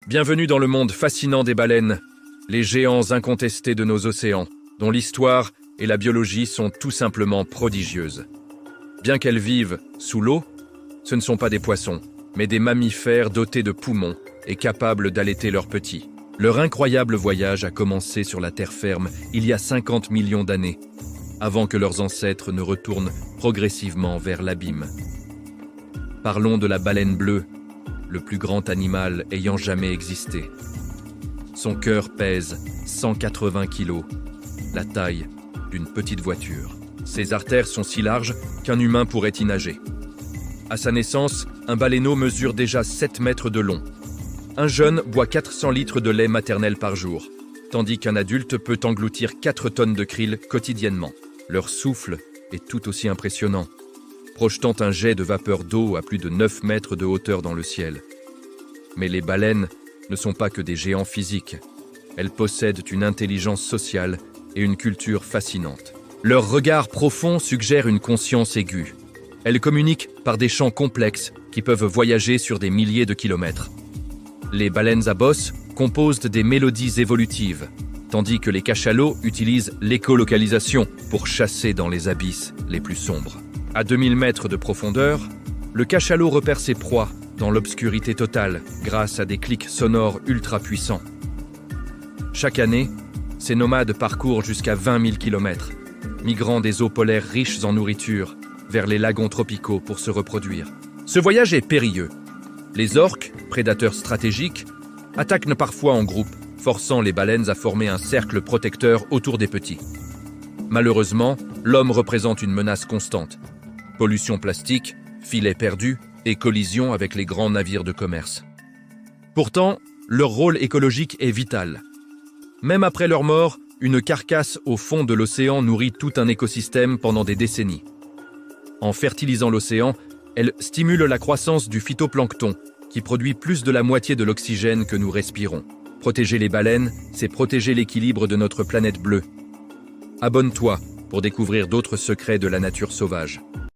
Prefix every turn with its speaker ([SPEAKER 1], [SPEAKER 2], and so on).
[SPEAKER 1] Bienvenue dans le monde fascinant des baleines, les géants incontestés de nos océans, dont l'histoire et la biologie sont tout simplement prodigieuses. Bien qu'elles vivent sous l'eau, ce ne sont pas des poissons, mais des mammifères dotés de poumons et capables d'allaiter leurs petits. Leur incroyable voyage a commencé sur la terre ferme il y a 50 millions d'années, avant que leurs ancêtres ne retournent progressivement vers l'abîme. Parlons de la baleine bleue, le plus grand animal ayant jamais existé. Son cœur pèse 180 kilos, la taille d'une petite voiture. Ses artères sont si larges qu'un humain pourrait y nager. À sa naissance, un baleineau mesure déjà 7 mètres de long. Un jeune boit 400 litres de lait maternel par jour, tandis qu'un adulte peut engloutir 4 tonnes de krill quotidiennement. Leur souffle est tout aussi impressionnant, projetant un jet de vapeur d'eau à plus de 9 mètres de hauteur dans le ciel. Mais les baleines ne sont pas que des géants physiques. Elles possèdent une intelligence sociale et une culture fascinante. Leur regard profond suggère une conscience aiguë. Elles communiquent par des chants complexes qui peuvent voyager sur des milliers de kilomètres. Les baleines à bosse composent des mélodies évolutives, tandis que les cachalots utilisent l'écolocalisation pour chasser dans les abysses les plus sombres. À 2000 mètres de profondeur, le cachalot repère ses proies dans l'obscurité totale grâce à des clics sonores ultra puissants. Chaque année, ces nomades parcourent jusqu'à 20 000 km, migrant des eaux polaires riches en nourriture vers les lagons tropicaux pour se reproduire. Ce voyage est périlleux. Les orques, prédateurs stratégiques, attaquent parfois en groupe, forçant les baleines à former un cercle protecteur autour des petits. Malheureusement, l'homme représente une menace constante. Pollution plastique, filets perdus et collisions avec les grands navires de commerce. Pourtant, leur rôle écologique est vital. Même après leur mort, une carcasse au fond de l'océan nourrit tout un écosystème pendant des décennies. En fertilisant l'océan, elle stimule la croissance du phytoplancton, qui produit plus de la moitié de l'oxygène que nous respirons. Protéger les baleines, c'est protéger l'équilibre de notre planète bleue. Abonne-toi pour découvrir d'autres secrets de la nature sauvage.